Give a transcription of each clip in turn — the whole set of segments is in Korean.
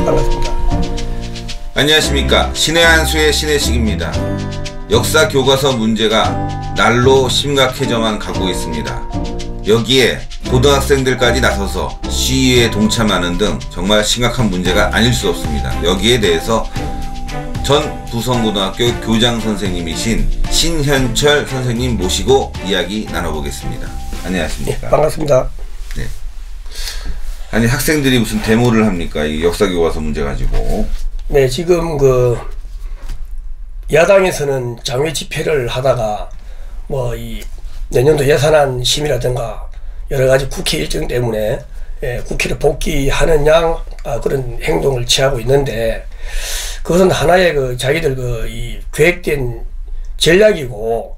반갑습니다. 안녕하십니까. 신의 한수의 신의식입니다. 역사 교과서 문제가 날로 심각해져만 가고 있습니다. 여기에 고등학생들까지 나서서 시위에 동참하는 등 정말 심각한 문제가 아닐 수 없습니다. 여기에 대해서 전 부성고등학교 교장 선생님이신 신현철 선생님 모시고 이야기 나눠보겠습니다. 안녕하십니까. 네, 반갑습니다. 네. 아니, 학생들이 무슨 데모를 합니까? 이 역사교과서 문제 가지고. 네, 지금 그 야당에서는 장외 집회를 하다가 뭐 이 내년도 예산안 심의라든가 여러 가지 국회 일정 때문에 국회를 복귀하는 양 그런 행동을 취하고 있는데, 그것은 하나의 그 자기들 그 이 계획된 전략이고,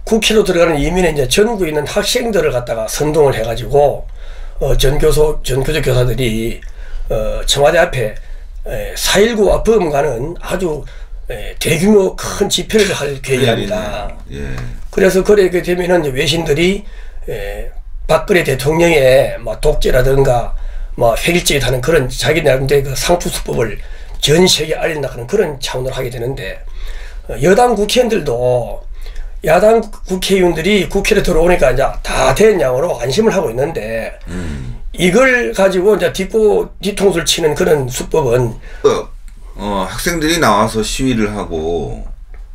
국회로 들어가는 이민에 이제 전국에 있는 학생들을 갖다가 선동을 해가지고 전교조 교사들이 청와대 앞에 4.19와 범가는 아주 대규모 큰 집회를 할 계획입니다. 예. 그래서 그렇게 되면은 외신들이 박근혜 대통령의 뭐 독재라든가 뭐 획일적이 하는 그런 자기 나름대로 그 상투수법을 전 세계에 알린다 하는 그런 차원을 하게 되는데, 여당 국회의원들도 야당 국회의원들이 국회에 들어오니까 이제 다 된 양으로 안심을 하고 있는데, 이걸 가지고 이제 뒤통수를 치는 그런 수법은 학생들이 나와서 시위를 하고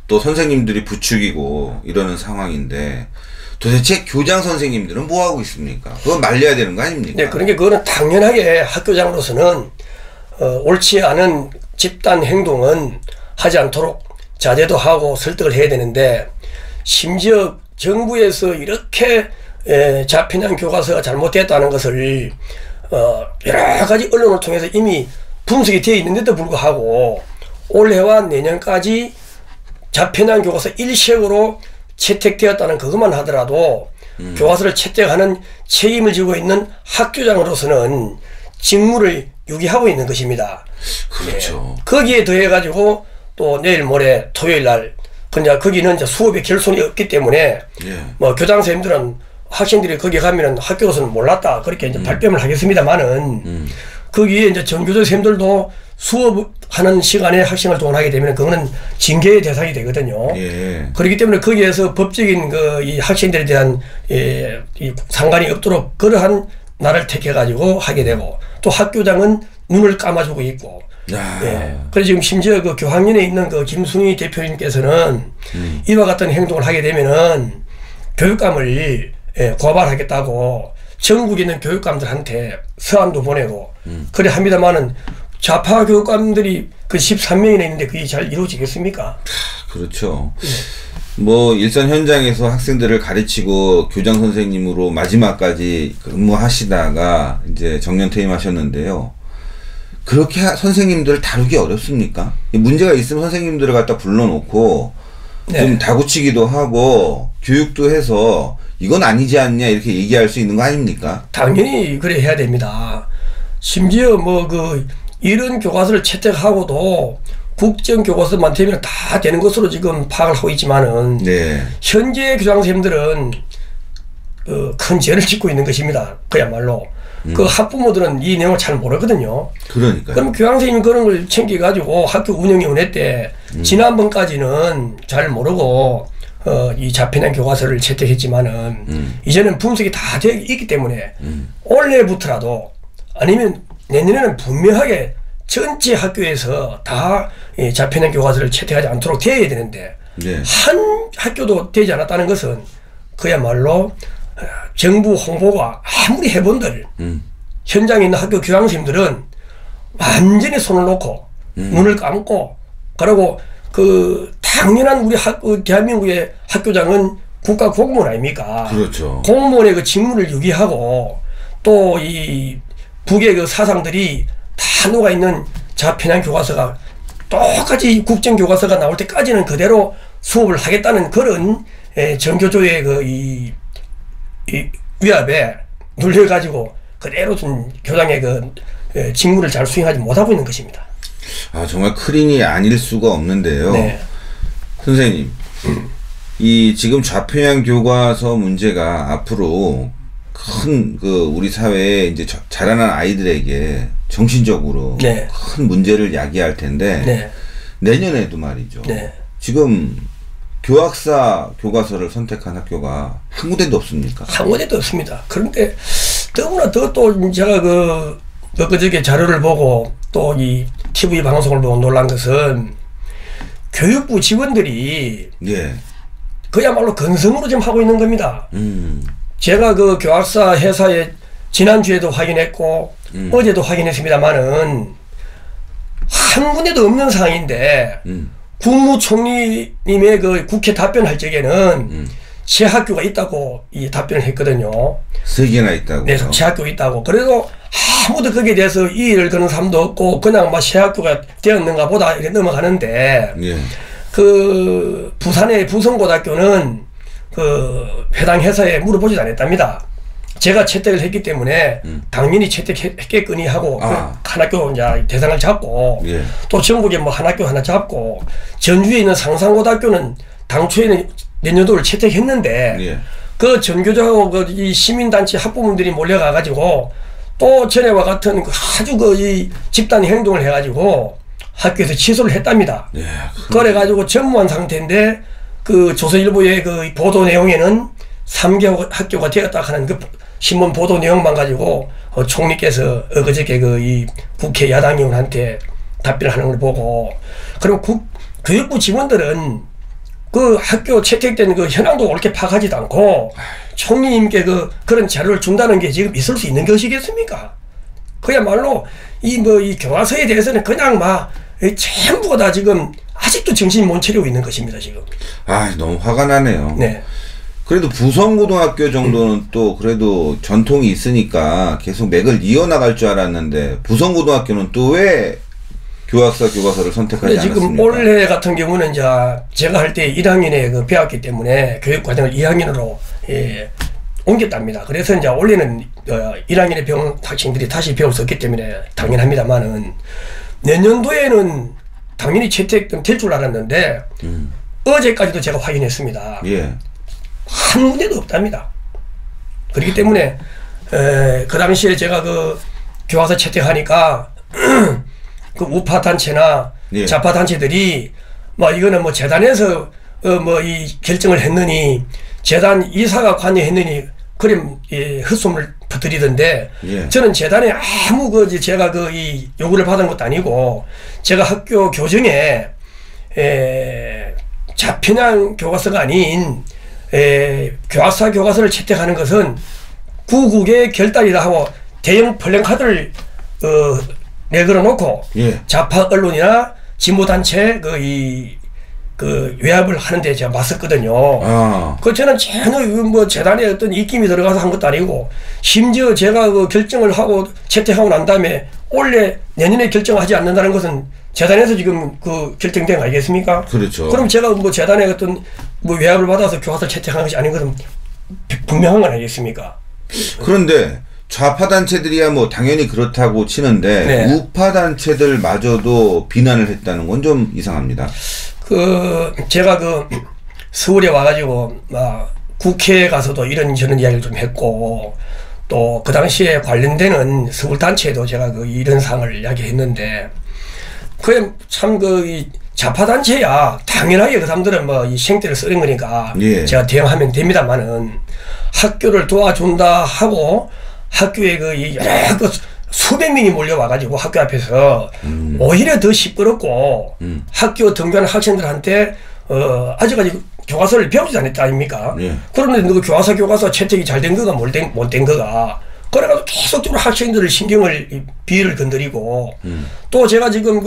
또 선생님들이 부추기고 이러는 상황인데, 도대체 교장 선생님들은 뭐 하고 있습니까? 그거 말려야 되는 거 아닙니까? 네, 그러니까 그거는 당연하게 학교장으로서는 옳지 않은 집단 행동은 하지 않도록 자제도 하고 설득을 해야 되는데, 심지어 정부에서 이렇게 자편향 교과서가 잘못됐다는 것을 여러 가지 언론을 통해서 이미 분석이 되어 있는데도 불구하고 올해와 내년까지 자편향 교과서 일색으로 채택되었다는 그것만 하더라도 교과서를 채택하는 책임을 지고 있는 학교장으로서는 직무를 유기하고 있는 것입니다. 그렇죠. 거기에 더해 가지고 또 내일 모레 토요일 날 거기는 이제 수업에 결손이 없기 때문에 뭐 교장 선생님들은 학생들이 거기 가면은 학교에서는 몰랐다 그렇게 이제 발뺌을 하겠습니다만은 거기에 이제 전교조 선생님들도 수업하는 시간에 학생을 동원하게 되면 그거는 징계의 대상이 되거든요. 그렇기 때문에 거기에서 법적인 이 학생들에 대한 이 상관이 없도록 그러한 날을 택해 가지고 하게 되고, 또 학교장은 눈을 감아주고 있고. 그래서 지금 심지어 그 교학년에 있는 그 김순희 대표님께서는 이와 같은 행동을 하게 되면은 교육감을 고발하겠다고 전국에 있는 교육감들한테 서한도 보내고 그래 합니다만은 좌파 교육감들이 그 13명이나 있는데 그게 잘 이루어지겠습니까? 그렇죠. 뭐 일선 현장에서 학생들을 가르치고 교장 선생님으로 마지막까지 근무하시다가 이제 정년 퇴임하셨는데요. 그렇게 선생님들을 다루기 어렵습니까? 문제가 있으면 선생님들을 갖다 불러놓고 좀 다구치기도 하고 교육도 해서 이건 아니지 않냐 이렇게 얘기할 수 있는 거 아닙니까? 당연히 그래 해야 됩니다. 심지어 뭐 이런 교과서를 채택하고도 국정교과서만 되면 다 되는 것으로 지금 파악을 하고 있지만은 현재 교장 선생님들은 큰 죄를 짓고 있는 것입니다. 그야말로. 그 학부모들은 이 내용을 잘 모르거든요. 그러니까요. 그럼 교장 선생님이 그런 걸 챙겨가지고 학교 운영위원회 때 지난번까지는 잘 모르고 이 자편향 교과서를 채택했지만은 이제는 분석이 다 되어 있기 때문에 올해부터라도 아니면 내년에는 분명하게 전체 학교에서 다 자편향 교과서를 채택하지 않도록 되어야 되는데 한 학교도 되지 않았다는 것은 그야말로 정부 홍보가 아무리 해본들 현장에 있는 학교 교장 선생님들은 완전히 손을 놓고 눈을 감고, 그리고 그 당연한 우리 대한민국의 학교장은 국가 공무원 아닙니까? 그렇죠. 공무원의 그 직무를 유기하고 또 이 북의 그 사상들이 다 녹아있는 자편향 교과서가 똑같이 국정교과서가 나올 때까지는 그대로 수업을 하겠다는 그런 전교조의 이 위압에 눌려가지고 그대로 좀 교장의 직무를 잘 수행하지 못하고 있는 것입니다. 정말 크린이 아닐 수가 없는데요. 선생님, 이 지금 좌편향 교과서 문제가 앞으로 큰 그 우리 사회에 이제 자라난 아이들에게 정신적으로 네. 큰 문제를 야기할 텐데 네. 내년에도 말이죠. 네. 지금 교학사 교과서를 선택한 학교가 한 군데도 없습니까? 한 군데도 없습니다. 그런데 더구나 또 제가 그저께 자료를 보고 또 이 TV 방송을 보고 놀란 것은 교육부 직원들이 예. 그야말로 건성으로 지금 하고 있는 겁니다. 제가 그 교학사 회사에 지난주에도 확인했고 어제도 확인했습니다만은 한 군데도 없는 상황인데 국무총리님의 그 국회 답변할 적에는 제 학교가 있다고 이 답변을 했거든요. 3개나 있다고. 네, 제 학교가 있다고. 그래도 아무도 거기에 대해서 이의를 거는 사람도 없고 그냥 막 제 학교가 되었는가 보다 이렇게 넘어가는데 예. 그 부산의 부성고등학교는 그 해당 회사에 물어보지도 않았답니다. 제가 채택을 했기 때문에 당연히 채택했겠거니 하고 한 학교 이제 대상을 잡고 예. 또 전국에 뭐 한 학교 하나 잡고 전주에 있는 상산고등학교는 당초에는 내년도를 채택했는데 예. 그 전교조하고 그 이 시민단체 학부모들이 몰려가가지고 또 전에와 같은 아주 이 집단 행동을 해가지고 학교에서 취소를 했답니다. 예. 그래가지고 전무한 상태인데 그 조선일보의 그 보도 내용에는 3개월 학교가 되었다 하는 그 신문 보도 내용만 가지고 총리께서 그저께 그 이 국회 야당 의원한테 답변하는 걸 보고 그럼 교육부 직원들은 그 학교 채택된 그 현황도 옳게 파악하지도 않고 총리님께 그런 자료를 준다는 게 지금 있을 수 있는 것이겠습니까? 그야말로 이 교과서에 대해서는 그냥 막 전부가 다 지금 아직도 정신이 못 차리고 있는 것입니다, 지금. 아, 너무 화가 나네요. 네. 그래도 부성고등학교 정도는 또 그래도 전통이 있으니까 계속 맥을 이어나갈 줄 알았는데 부성고등학교는 또 왜 교학사 교과서를 선택하지 않았습니까? 지금 올해 같은 경우는 이제 제가 할 때 1학년에 배웠기 때문에 교육과정을 2학년으로 옮겼답니다. 그래서 이제 올해는 1학년에 배운 학생들이 다시 배울 수 없기 때문에 당연합니다만은 내년도에는 당연히 채택될 줄 알았는데 어제까지도 제가 확인했습니다. 예. 한 군데도 없답니다. 그렇기 때문에 그 당시에 제가 그 교과서 채택하니까 그 우파 단체나 예. 좌파 단체들이 뭐 이거는 뭐 재단에서 이 결정을 했느니 재단 이사가 관여했느니 그럼 헛소문을 퍼뜨리던데 예. 저는 재단에 아무 제가 이 요구를 받은 것도 아니고 제가 학교 교정에 좌편향 교과서가 아닌 교학사 교과서를 채택하는 것은 구국의 결단이다 하고 대형 플랜카드를 내걸어 놓고 예. 좌파 언론이나 진보단체 외압을 하는데 제가 맞섰거든요. 저는 전혀 재단에 어떤 입김이 들어가서 한 것도 아니고 심지어 제가 결정을 하고 채택하고 난 다음에 올해 내년에 결정하지 않는다는 것은 재단에서 지금 결정된 거 아니겠습니까? 그렇죠. 그럼 제가 재단에 어떤 외압을 받아서 교과서 채택한 것이 아닌 것은 분명한 건 아니겠습니까? 그런데 좌파 단체들이야 뭐 당연히 그렇다고 치는데 네. 우파 단체들마저도 비난을 했다는 건 좀 이상합니다. 제가 서울에 와가지고 국회에 가서도 이런저런 이야기를 좀 했고 또 그 당시에 관련되는 서울 단체에도 제가 이런 사항을 이야기했는데 그게 참 이 좌파 단체야 당연하게 그 사람들은 이 생떼를 쓰는 거니까 예. 제가 대응하면 됩니다만은 학교를 도와준다 하고 학교에 수백 명이 몰려와가지고 학교 앞에서 오히려 더 시끄럽고 학교 등교하는 학생들한테 아직까지 교과서를 배우지 않았다 아닙니까? 예. 그런데 교과서 채택이 잘 된 거가 못 된 거가 그래가지고 계속적으로 학생들을 비위를 건드리고 또 제가 지금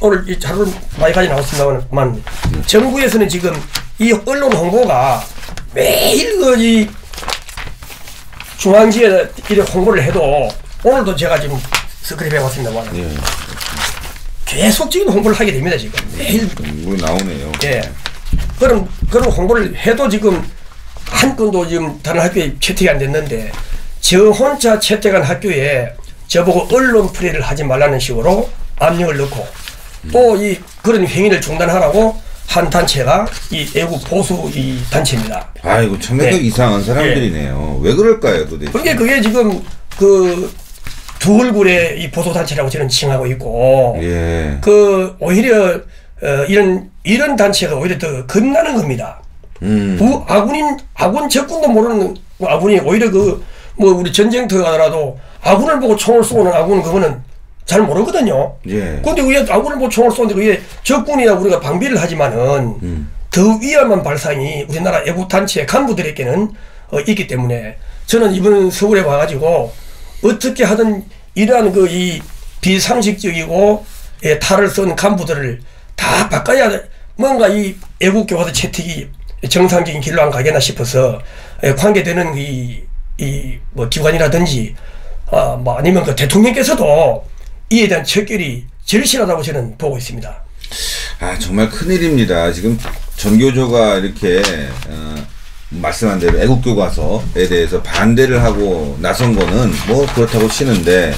오늘 이 자료를 많이 가지고 나왔습니다만 정부에서는 지금 이 언론 홍보가 매일 이 중앙지에 이렇게 홍보를 해도 오늘도 제가 지금 스크립 해봤습니다만 예. 계속 지금 홍보를 하게 됩니다 지금 매일 나오네요. 예. 그럼 홍보를 해도 지금 한 건도 지금 다른 학교에 채택이 안 됐는데 저 혼자 채택한 학교에 저보고 언론 플레이를 하지 말라는 식으로 압력을 넣고 또 그런 행위를 중단하라고 한 단체가 이 애국 보수 이 단체입니다. 아이고 참 네. 이상한 사람들이네요. 네. 왜 그럴까요, 도대체? 그게 지금 그 두 얼굴의 이 보수 단체라고 저는 칭하고 있고, 예. 그 오히려 이런 단체가 오히려 더 겁나는 겁니다. 아군 적군도 모르는 아군이 오히려 뭐 우리 전쟁터 가더라도 아군을 보고 총을 쏘는 아군은 그거는 잘 모르거든요. 예. 근데 왜 아군을 보고 총을 쏘는데 그게 적군이야 우리가 방비를 하지만은 더 위험한 발상이 우리나라 애국단체 간부들에게는 있기 때문에 저는 이번 서울에 와가지고 어떻게 하든 이러한 이 비상식적이고 탈을 쓴 간부들을 다 바꿔야 돼. 뭔가 이 애국교과서 채택이 정상적인 길로 안 가겠나 싶어서 관계되는 뭐 기관이라든지 뭐 아니면 그 대통령께서도 이에 대한 척결이 절실하다고 저는 보고 있습니다. 아 정말 큰일입니다. 지금 전교조가 이렇게 말씀한 대로 애국교과서에 대해서 반대를 하고 나선 거는 뭐 그렇다고 치는데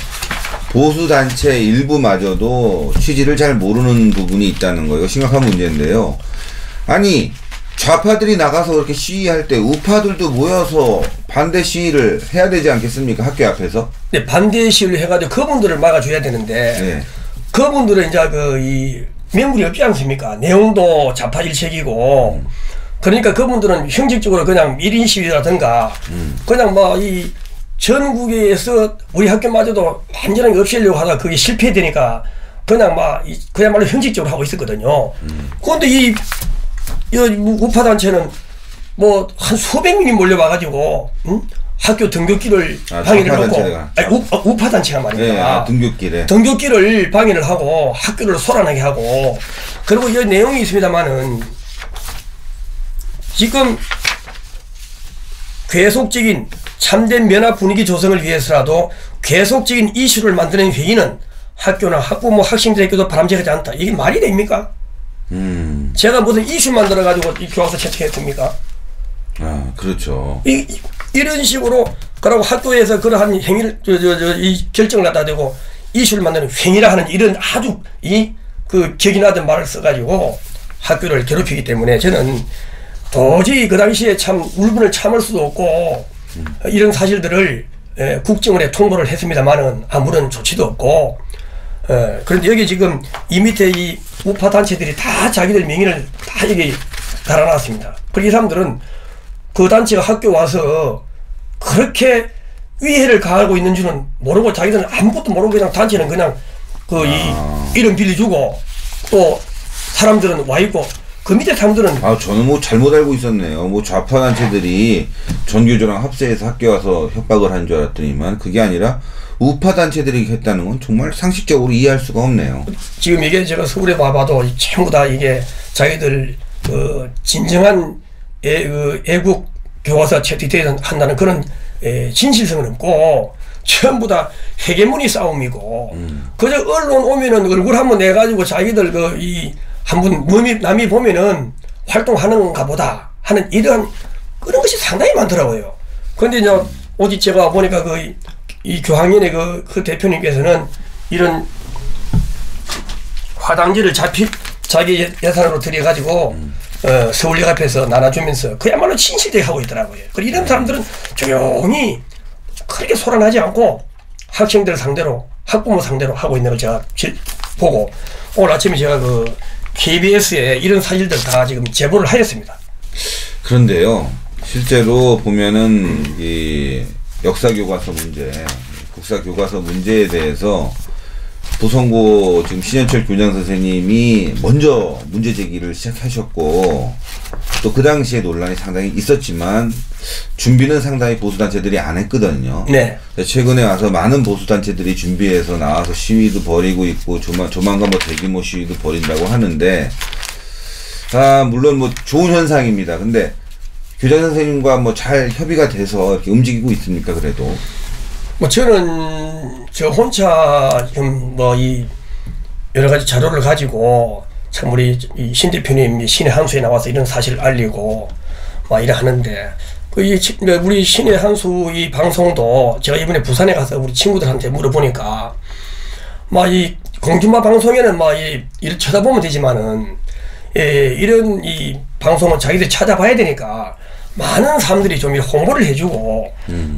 보수단체 일부마저도 취지를 잘 모르는 부분이 있다는 거예요. 심각한 문제인데요. 아니 좌파들이 나가서 그렇게 시위할 때 우파들도 모여서 반대 시위를 해야 되지 않겠습니까? 학교 앞에서? 네, 반대 시위를 해가지고 그분들을 막아줘야 되는데 네. 그분들은 이제 이 명분이 없지 않습니까? 내용도 좌파 일색이고 그러니까 그분들은 형식적으로 그냥 1인 시위라든가 그냥 뭐 이 전국에서 우리 학교마저도 완전하게 없애려고 하다가 그게 실패되니까 그냥 그야말로 형식적으로 하고 있었거든요. 그런데 이 우파단체는 뭐 한 수백 명이 몰려와가지고 학교 등굣길을 방해를 하고 우파단체가 말입니다. 네, 등굣길을 방해를 하고 학교를 소란하게 하고 그리고 이 내용이 있습니다만은 지금 계속적인 참된 면화 분위기 조성을 위해서라도 계속적인 이슈를 만드는 회의는 학교나 학부모 학생들에게도 바람직하지 않다. 이게 말이 됩니까? 제가 무슨 이슈 만들어가지고 이 교과서 채택했습니까? 아, 그렇죠. 이런 식으로, 그러고 학교에서 그러한 행위를, 이 결정을 갖다 대고 이슈를 만드는 횡이라 하는 이런 아주 격이 나던 말을 써가지고 학교를 괴롭히기 때문에 저는 도저히 그 당시에 참 울분을 참을 수도 없고 이런 사실들을 국정원에 통보를 했습니다만은 아무런 조치도 없고 그런데 여기 지금 이 밑에 이 우파 단체들이 다 자기들 명의를 다 여기 달아놨습니다. 그리고 이 사람들은 그 단체가 학교 와서 그렇게 위해를 가하고 있는 줄은 모르고 자기들은 아무것도 모르고 그냥 단체는 그냥 이름 빌려주고 또 사람들은 와 있고 그 밑에 사람들은 저는 뭐 잘못 알고 있었네요. 뭐 좌파 단체들이 전교조랑 합세해서 학교 와서 협박을 한 줄 알았더니만 그게 아니라 우파 단체들이 했다는 건 정말 상식적으로 이해할 수가 없네요. 지금 이게 제가 서울에 와봐도 전부 다 이게 자기들 진정한 애국 교과서 채택돼야 한다는 그런 진실성은 없고 전부 다 헤게모니 싸움이고 그저 언론 오면은 얼굴 한번 내가지고 자기들 한번 남이 보면은 활동하는가 보다 하는 이런 그런 것이 상당히 많더라고요. 그런데 이제 어제 제가 보니까 이 교학년의 그 대표님께서는 이런 화장지를 자기 예산으로 들여가지고 서울역 앞에서 나눠주면서 그야말로 진실되게 하고 있더라고요. 그리고 이런 사람들은 조용히 그렇게 소란하지 않고 학생들 상대로 학부모 상대로 하고 있는 걸 제가 보고 오늘 아침에 제가 KBS에 이런 사실들 다 지금 제보를 하였습니다. 그런데요, 실제로 보면은 이 역사교과서 문제, 국사교과서 문제에 대해서 부성고 지금 신현철 교장 선생님이 먼저 문제 제기를 시작하셨고 또 그 당시에 논란이 상당히 있었지만 준비는 상당히 보수단체들이 안 했거든요. 네. 최근에 와서 많은 보수단체들이 준비해서 나와서 시위도 벌이고 있고 조만간 뭐 대규모 시위도 벌인다고 하는데 물론 뭐 좋은 현상입니다. 근데 교장 선생님과 뭐 잘 협의가 돼서 이렇게 움직이고 있습니까? 그래도 뭐 저는 저 혼자 지금 여러 가지 자료를 가지고 참 우리 신 대표님 신의 한수에 나와서 이런 사실을 알리고 이래 하는데 우리 신의 한수 이 방송도 제가 이번에 부산에 가서 우리 친구들한테 물어보니까 이 공중파 방송에는 이를 쳐다보면 되지만은 이런 이 방송은 자기들 찾아봐야 되니까 많은 사람들이 좀 홍보를 해주고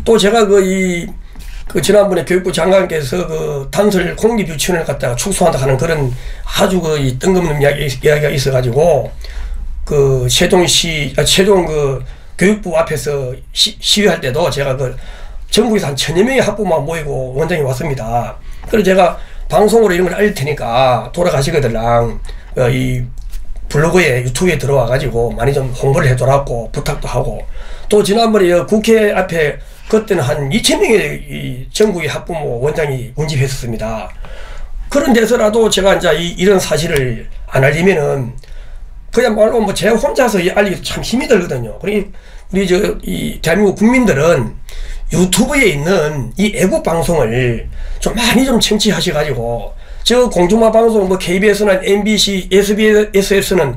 또 제가 그 지난번에 교육부 장관께서 그 단설 공립 유치원을 갖다가 축소한다 하는 그런 아주 그 뜬금없는 이야기가 있어가지고 그 세종 그 교육부 앞에서 시위할 때도 제가 그 전국에서 한 1000여 명의 학부모가 모이고 원장이 왔습니다. 그래서 제가 방송으로 이런 걸 알릴 테니까 돌아가시거들랑 이 블로그에 유튜브에 들어와 가지고 많이 좀 홍보를 해줘라고 부탁도 하고 또 지난번에 국회 앞에 그때는 한 2000명의 이 전국의 학부모 원장이 운집했었습니다. 그런 데서라도 제가 이제 이런 사실을 안 알리면은 그야말로 뭐 제 혼자서 알리기 참 힘이 들거든요. 그러니 우리 이 대한민국 국민들은 유튜브에 있는 이 애국 방송을 좀 많이 좀 청취하셔가지고 저 공중파 방송 뭐 KBS나 MBC, SBS에서는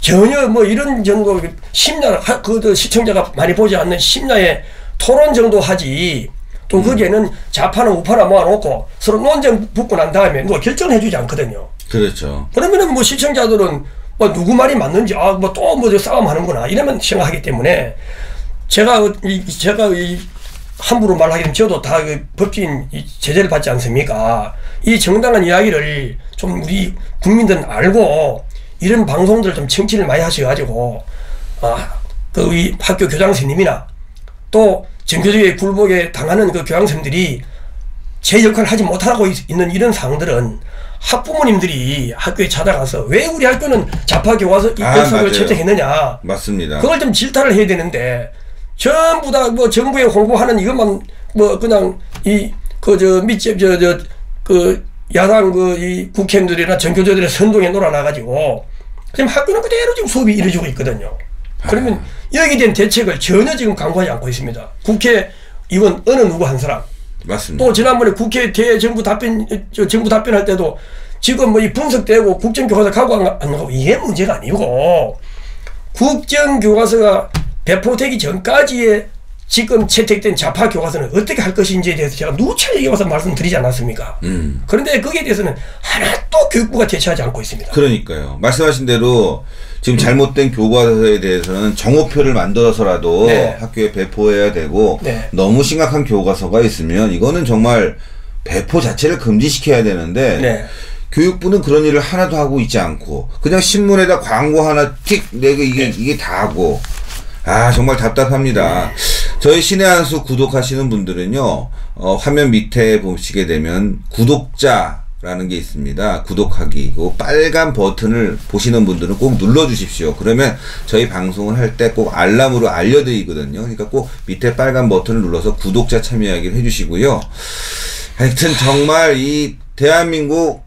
전혀 뭐 이런 정도 심야 그 시청자가 많이 보지 않는 심야에 토론 정도 하지 또 거기에는 좌파나 우파나 모아놓고 서로 논쟁 붙고 난 다음에 누가 결정을 해주지 않거든요. 그렇죠. 그러면은 뭐 시청자들은 뭐 누구 말이 맞는지 뭐 또 뭐 싸움 하는구나 이러면 생각하기 때문에 제가 함부로 말하기 되면 저도 다 그 법적인 제재를 받지 않습니까? 이 정당한 이야기를 좀 우리 국민들은 알고 이런 방송들을 좀 청취를 많이 하셔가지고 그 이 학교 교장선생님이나 또 정교조의 굴복에 당하는 그 교장선생님들이 제 역할을 하지 못하고 있는 이런 상황들은 학부모님들이 학교에 찾아가서 왜 우리 학교는 좌파 교과서 입법을 채택했느냐. 맞습니다. 그걸 좀 질타를 해야 되는데 전부 다 뭐 정부에 홍보하는 이것만 뭐 그냥 그 야당 이 국회의원들이나 전교조들의 선동에 놀아나가지고 지금 학교는 그대로 지금 수업이 이루어지고 있거든요. 그러면 여기에 대한 대책을 전혀 지금 강구하지 않고 있습니다. 국회의원 어느 누구 한 사람. 맞습니다. 또 지난번에 국회 대정부 답변할 때도 지금 뭐 이 분석되고 국정교과서 갖고 안 가고 이게 문제가 아니고 국정교과서가 배포되기 전까지의 지금 채택된 좌파 교과서는 어떻게 할 것인지에 대해서 제가 누차 얘기해서 말씀드리지 않았습니까? 그런데 거기에 대해서는 하나도 교육부가 대처하지 않고 있습니다. 그러니까요. 말씀하신 대로 지금 잘못된 교과서에 대해서는 정오표를 만들어서라도 네. 학교에 배포해야 되고 네. 너무 심각한 교과서가 있으면 이거는 정말 배포 자체를 금지시켜야 되는데 네. 교육부는 그런 일을 하나도 하고 있지 않고 그냥 신문에다 광고 하나 틱 내고 이게 다 하고 정말 답답합니다. 저희 신의 한 수 구독하시는 분들은요, 화면 밑에 보시게 되면 구독자라는 게 있습니다. 구독하기. 그 빨간 버튼을 보시는 분들은 꼭 눌러주십시오. 그러면 저희 방송을 할 때 꼭 알람으로 알려드리거든요. 그러니까 꼭 밑에 빨간 버튼을 눌러서 구독자 참여하기를 해주시고요. 하여튼 정말 이 대한민국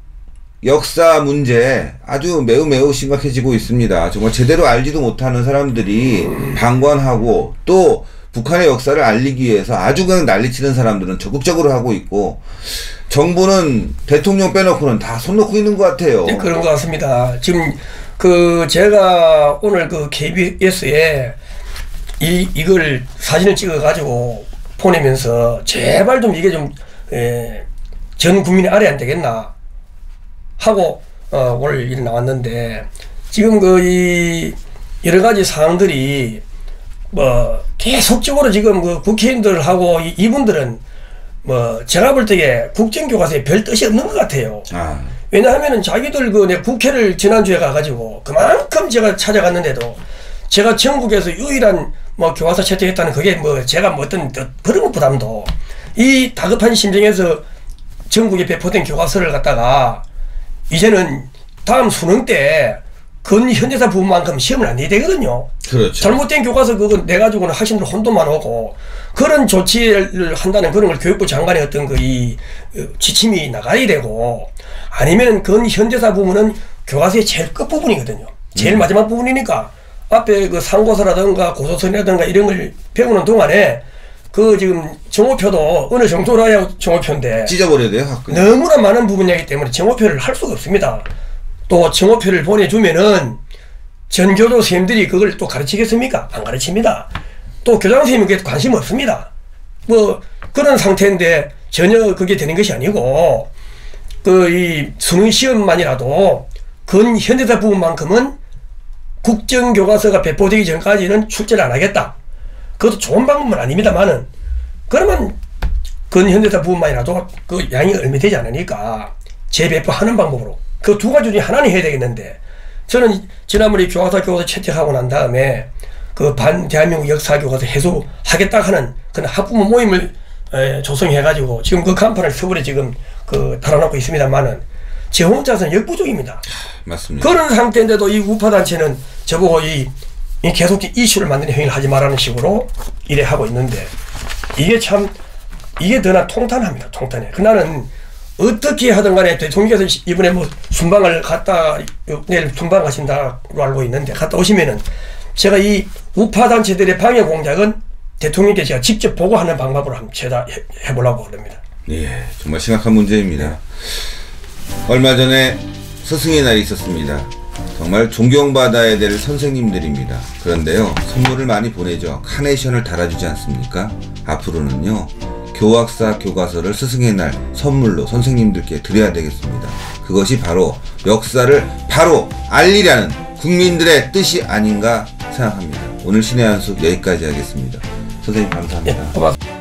역사 문제 아주 매우 심각해지고 있습니다. 정말 제대로 알지도 못하는 사람들이 방관하고 또 북한의 역사를 알리기 위해서 아주 그냥 난리치는 사람들은 적극적으로 하고 있고 정부는 대통령 빼놓고는 다 손 놓고 있는 것 같아요. 네, 그런 것 같습니다. 지금 제가 오늘 KBS에 이걸 사진을 찍어 가지고 보내면서 제발 좀 이게 좀 전 국민이 알아야 안 되겠나 하고 오늘 일 나왔는데 지금 이 여러 가지 사항들이 뭐 계속적으로 지금 국회의원들하고 이분들은 뭐 제가 볼 때에 국정교과서에 별 뜻이 없는 것 같아요. 왜냐하면은 자기들 국회를 지난주에 가가지고 그만큼 제가 찾아갔는데도 제가 전국에서 유일한 뭐 교과서 채택했다는 그게 뭐 제가 뭐 어떤 그런 부담도 이 다급한 심정에서 전국에 배포된 교과서를 갖다가 이제는 다음 수능 때 근현대사 부분만큼 시험을 안 내야 되거든요. 그렇죠. 잘못된 교과서 그거 내가지고는 학생들 혼돈만 오고 그런 조치를 한다는 그런 걸 교육부 장관의 어떤 지침이 나가야 되고 아니면 근현대사 부분은 교과서의 제일 끝부분이거든요. 제일 마지막 부분이니까 앞에 상고서라든가 고소선이라든가 이런 걸 배우는 동안에 지금 정오표도 어느 정도로 해야 정오표인데 찢어버려야 돼요. 너무나 많은 부분이기 때문에 정오표를 할 수가 없습니다. 또 정오표를 보내주면은 전교조 선생님들이 그걸 또 가르치겠습니까? 안 가르칩니다. 또 교장 선생님은 그게 관심 없습니다. 뭐 그런 상태인데 전혀 그게 되는 것이 아니고 이 수능 시험만이라도 근현대사 부분만큼은 국정교과서가 배포되기 전까지는 출제를 안 하겠다. 그것도 좋은 방법은 아닙니다만은 그러면 근현대사 부분만이라도 그 양이 얼마 되지 않으니까 재배포하는 방법으로 그 두 가지 중에 하나는 해야 되겠는데 저는 지난번에 교과서 채택하고 난 다음에 그 대한민국 역사교과서 해소하겠다 하는 그런 학부모 모임을 조성해가지고 지금 그 간판을 서울에 지금 그 달아놓고 있습니다만은 제 혼자서는 역부족입니다. 맞습니다. 그런 상태인데도 이 우파단체는 저보고 계속 이슈를 만드는 행위를 하지 말라는 식으로 이래 하고 있는데 이게 참 이게 더 나 통탄합니다. 통탄해. 나는 어떻게 하든 간에 대통령께서 이번에 뭐 순방을 내일 순방 가신다고 알고 있는데 갔다 오시면은 제가 이 우파단체들의 방해 공작은 대통령께 제가 직접 보고하는 방법으로 한번 해보려고 합니다. 예, 정말 심각한 문제입니다. 얼마 전에 스승의 날이 있었습니다. 정말 존경받아야 될 선생님들입니다. 그런데요, 선물을 많이 보내죠. 카네이션을 달아주지 않습니까? 앞으로는요, 교학사 교과서를 스승의 날 선물로 선생님들께 드려야 되겠습니다. 그것이 바로 역사를 바로 알리라는 국민들의 뜻이 아닌가 생각합니다. 오늘 신의 한수 여기까지 하겠습니다. 선생님 감사합니다. 네, 고맙습니다.